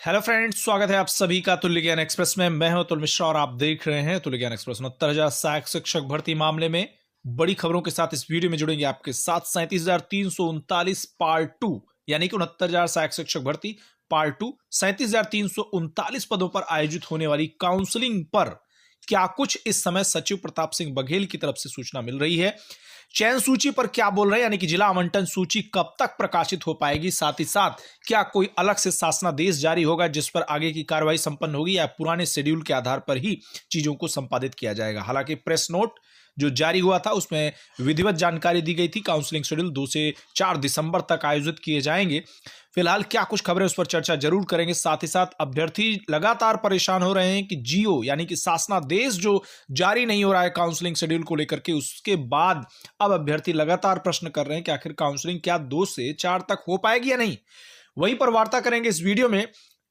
Hello friends, स्वागत है आप सभी का तुल्य ज्ञान एक्सप्रेस में। मैं हूं अतुल मिश्रा और आप देख रहे हैं तुल्य ज्ञान एक्सप्रेस। 69,000 सहायक शिक्षक भर्ती मामले में बड़ी खबरों के साथ इस वीडियो में जुड़ेंगे आपके साथ। 37,339 पार्ट 2 यानी कि 69,000 सहायक शिक्षक भर्ती पार्ट 2, 37,339 पदों पर आयोजित होने वाली काउंसलिंग पर क्या कुछ इस समय सचिव प्रताप सिंह बघेल की तरफ से सूचना मिल रही है। चयन सूची पर क्या बोल रहे हैं, यानी कि जिला आवंटन सूची कब तक प्रकाशित हो पाएगी, साथ ही साथ क्या कोई अलग से शासनादेश जारी होगा जिस पर आगे की कार्रवाई संपन्न होगी, या पुराने शेड्यूल के आधार पर ही चीजों को संपादित किया जाएगा। हालांकि प्रेस नोट जो जारी हुआ था उसमें विधिवत जानकारी दी गई थी। काउंसलिंग शेड्यूल 2 से 4 दिसंबर तक आयोजित किए जाएंगे। फिलहाल क्या कुछ खबरें उस पर चर्चा जरूर करेंगे। साथ ही साथ अभ्यर्थी लगातार परेशान हो रहे हैं कि जीओ यानी कि शासनादेश जो जारी नहीं हो रहा है काउंसलिंग शेड्यूल को लेकर के, उसके बाद अब अभ्यर्थी लगातार प्रश्न कर रहे हैं कि आखिर काउंसलिंग क्या 2 से 4 तक हो पाएगी या नहीं। वहीं पर वार्ता करेंगे इस वीडियो में।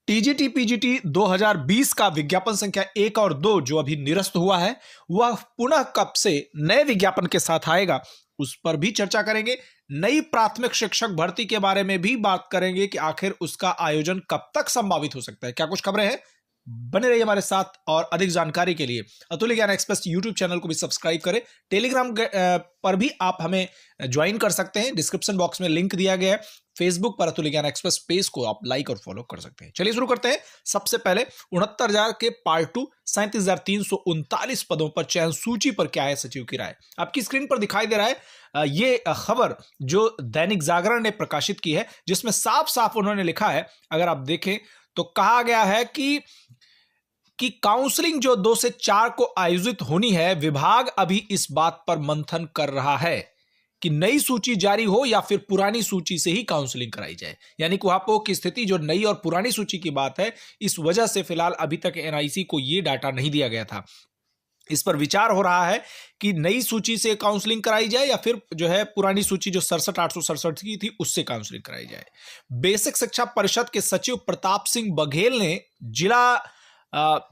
टीजीटी पीजीटी 2020 का विज्ञापन संख्या 1 और 2 जो अभी निरस्त हुआ है, वह पुनः कब से नए विज्ञापन के साथ आएगा, उस पर भी चर्चा करेंगे। नई प्राथमिक शिक्षक भर्ती के बारे में भी बात करेंगे कि आखिर उसका आयोजन कब तक संभावित हो सकता है। क्या कुछ खबरें हैं, बने रहिए हमारे साथ। और अधिक जानकारी के लिए अतुल्य ज्ञान एक्सप्रेस यूट्यूब चैनल को भी सब्सक्राइब करें। टेलीग्राम पर भी आप हमें ज्वाइन कर सकते हैं, डिस्क्रिप्शन बॉक्स में लिंक दिया गया है। फेसबुक पर अतुल्य ज्ञान एक्सप्रेस पेज को आप लाइक और फॉलो कर सकते हैं। चलिए शुरू करते हैं। सबसे पहले 69,000 के पार्ट 2 37,339 पदों पर चयन सूची पर क्या है सचिव की राय। आपकी स्क्रीन पर दिखाई दे रहा है ये खबर जो दैनिक जागरण ने प्रकाशित की है, जिसमें साफ साफ उन्होंने लिखा है, अगर आप देखें तो कहा गया है कि काउंसलिंग जो 2 से 4 को आयोजित होनी है, विभाग अभी इस बात पर मंथन कर रहा है कि नई सूची जारी हो या फिर पुरानी सूची से ही काउंसलिंग कराई जाए। यानी कि वहां की स्थिति जो नई और पुरानी सूची की बात है, इस वजह से फिलहाल अभी तक एनआईसी को यह डाटा नहीं दिया गया था। इस पर विचार हो रहा है कि नई सूची से काउंसलिंग कराई जाए या फिर जो है पुरानी सूची जो 67,867 की थी उससे काउंसलिंग कराई जाए। बेसिक शिक्षा परिषद के सचिव प्रताप सिंह बघेल ने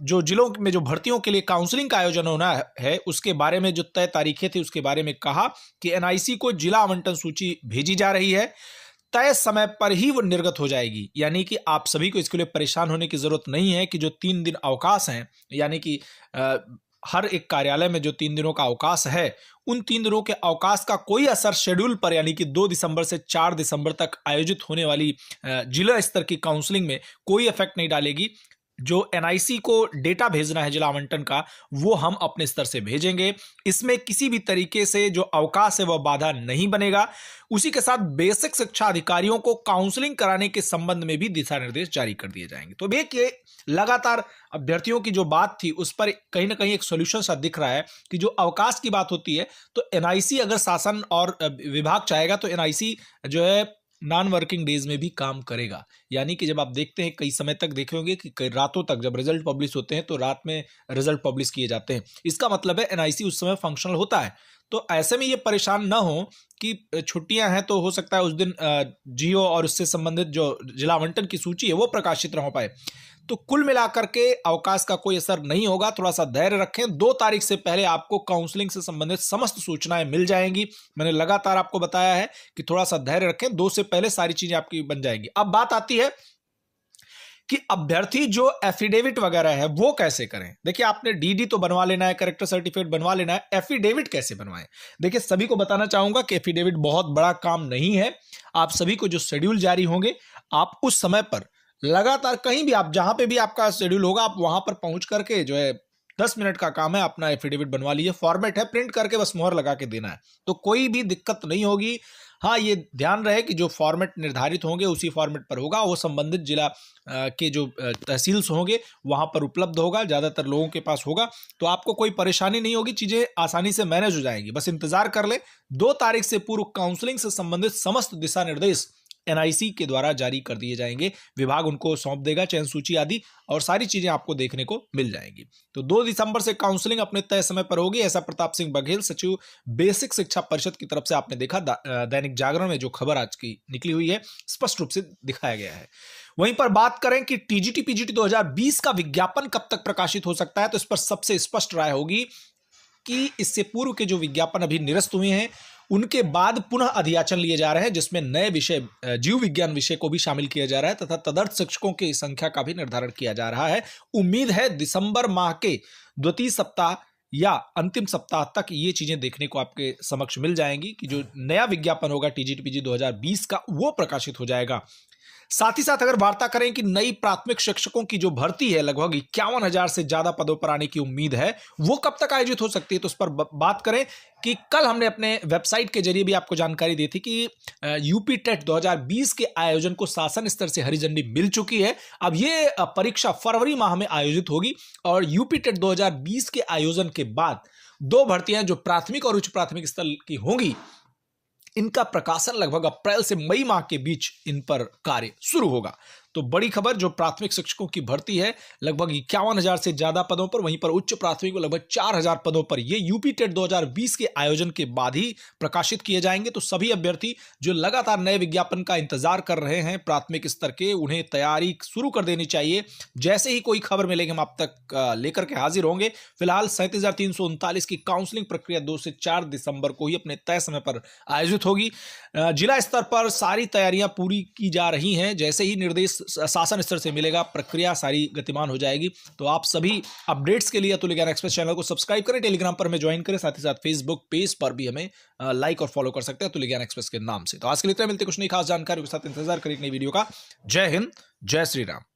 जिलों में जो भर्तियों के लिए काउंसलिंग का आयोजन होना है उसके बारे में जो तय तारीखें थी उसके बारे में कहा कि एनआईसी को जिला आवंटन सूची भेजी जा रही है, तय समय पर ही वो निर्गत हो जाएगी। यानी कि आप सभी को इसके लिए परेशान होने की जरूरत नहीं है कि जो 3 दिन अवकाश हैं, यानी कि हर एक कार्यालय में जो 3 दिनों का अवकाश है, उन 3 दिनों के अवकाश का कोई असर शेड्यूल पर, यानी कि 2 दिसंबर से 4 दिसंबर तक आयोजित होने वाली जिला स्तर की काउंसलिंग में कोई इफेक्ट नहीं डालेगी। जो एनआईसी को डेटा भेजना है जिला आवंटन का, वो हम अपने स्तर से भेजेंगे। इसमें किसी भी तरीके से जो अवकाश है वह बाधा नहीं बनेगा। उसी के साथ बेसिक शिक्षा अधिकारियों को काउंसलिंग कराने के संबंध में भी दिशा निर्देश जारी कर दिए जाएंगे। तो देखिए, लगातार अभ्यर्थियों की जो बात थी उस पर कहीं ना कहीं एक सोल्यूशन सा दिख रहा है कि जो अवकाश की बात होती है तो एनआईसी अगर शासन और विभाग चाहेगा तो एनआईसी जो है नॉन वर्किंग डेज में भी काम करेगा। यानी कि जब आप देखते हैं कई समय तक देखे होंगे कि कई रातों तक जब रिजल्ट पब्लिश होते हैं तो रात में रिजल्ट पब्लिश किए जाते हैं। इसका मतलब है एनआईसी उस समय फंक्शनल होता है। तो ऐसे में ये परेशान ना हो कि छुट्टियां हैं तो हो सकता है उस दिन जीओ और उससे संबंधित जो जिला आवंटन की सूची है वो प्रकाशित ना हो पाए। तो कुल मिलाकर के अवकाश का कोई असर नहीं होगा। थोड़ा सा धैर्य रखें। 2 तारीख से पहले आपको काउंसलिंग से संबंधित समस्त सूचनाएं मिल जाएंगी। मैंने लगातार आपको बताया है कि थोड़ा सा धैर्य रखें, 2 से पहले सारी चीजें आपकी बन जाएंगी। अब बात आती है कि अभ्यर्थी जो एफिडेविट वगैरह है वो कैसे करें। देखिए, आपने डीडी तो बनवा लेना है, कैरेक्टर सर्टिफिकेट बनवा लेना है, एफिडेविट कैसे बनवाएं। देखिए, सभी को बताना चाहूंगा कि एफिडेविट बहुत बड़ा काम नहीं है। आप सभी को जो शेड्यूल जारी होंगे, आप उस समय पर लगातार कहीं भी, आप जहां पे भी आपका शेड्यूल होगा, आप वहां पर पहुंच करके जो है 10 मिनट का काम है, अपना एफिडेविट बनवा लीजिए। फॉर्मेट है, प्रिंट करके बस मोहर लगा के देना है, तो कोई भी दिक्कत नहीं होगी। हाँ, ये ध्यान रहे कि जो फॉर्मेट निर्धारित होंगे उसी फॉर्मेट पर होगा, वो संबंधित जिला के जो तहसील्स होंगे वहां पर उपलब्ध होगा, ज्यादातर लोगों के पास होगा। तो आपको कोई परेशानी नहीं होगी, चीजें आसानी से मैनेज हो जाएंगी। बस इंतजार कर ले। 2 तारीख से पूर्व काउंसलिंग से संबंधित समस्त दिशा निर्देश एनआईसी के द्वारा जारी कर दिए जाएंगे। विभाग उनको सौंप देगा चयन सूची आदि, और सारी चीजें आपको देखने को मिल जाएंगी। तो 2 दिसंबर से काउंसलिंग अपने तय समय पर होगी, ऐसा प्रताप सिंह बघेल, सचिव बेसिक शिक्षा परिषद की तरफ से आपने देखा। दैनिक जागरण में जो खबर आज की निकली हुई है स्पष्ट रूप से दिखाया गया है। वहीं पर बात करें कि टीजीटी पीजीटी 2020 का विज्ञापन कब तक प्रकाशित हो सकता है, तो इस पर सबसे स्पष्ट राय होगी कि इससे पूर्व के जो विज्ञापन अभी निरस्त हुए हैं उनके बाद पुनः अधियाचन लिए जा रहे हैं, जिसमें नए विषय जीव विज्ञान विषय को भी शामिल किया जा रहा है तथा तदर्थ शिक्षकों की संख्या का भी निर्धारण किया जा रहा है। उम्मीद है दिसंबर माह के द्वितीय सप्ताह या अंतिम सप्ताह तक ये चीजें देखने को आपके समक्ष मिल जाएंगी कि जो नया विज्ञापन होगा टीजीटी-पीजी 2020 का वो प्रकाशित हो जाएगा। साथ ही साथ अगर वार्ता करें कि नई प्राथमिक शिक्षकों की जो भर्ती है लगभग 51,000 से ज्यादा पदों पर आने की उम्मीद है, वो कब तक आयोजित हो सकती है, तो उस पर बात करें कि कल हमने अपने वेबसाइट के जरिए भी आपको जानकारी दी थी कि यूपी टेट 2020 के आयोजन को शासन स्तर से हरी झंडी मिल चुकी है। अब ये परीक्षा फरवरी माह में आयोजित होगी और यूपी टेट 2020 के आयोजन के बाद 2 भर्तियां जो प्राथमिक और उच्च प्राथमिक स्तर की होंगी, इनका प्रकाशन लगभग अप्रैल से मई माह के बीच इन पर कार्य शुरू होगा। तो बड़ी खबर, जो प्राथमिक शिक्षकों की भर्ती है लगभग 51,000 से ज्यादा पदों पर, वहीं पर उच्च प्राथमिक में लगभग 4,000 पदों पर ये यूपी टेट 2020 के आयोजन के बाद ही प्रकाशित किए जाएंगे। तो सभी अभ्यर्थी जो लगातार नए विज्ञापन का इंतजार कर रहे हैं प्राथमिक स्तर के, उन्हें तैयारी शुरू कर देनी चाहिए। जैसे ही कोई खबर मिलेगी हम आप तक लेकर के हाजिर होंगे। फिलहाल 37,339 की काउंसलिंग प्रक्रिया 2 से 4 दिसंबर को ही अपने तय समय पर आयोजित होगी। जिला स्तर पर सारी तैयारियां पूरी की जा रही हैं। जैसे ही निर्देश शासन स्तर से मिलेगा, प्रक्रिया सारी गतिमान हो जाएगी। तो आप सभी अपडेट्स के लिए अतुल ज्ञान एक्सप्रेस चैनल को सब्सक्राइब करें, टेलीग्राम पर हमें ज्वाइन करें, साथ ही साथ फेसबुक पेज पर भी हमें लाइक और फॉलो कर सकते हैं अतुल ज्ञान एक्सप्रेस के नाम से। तो आज के लिए इतना, मिलते कुछ नई खास जानकारी के साथ, इंतजार करें एक नई वीडियो का। जय हिंद, जय श्री राम।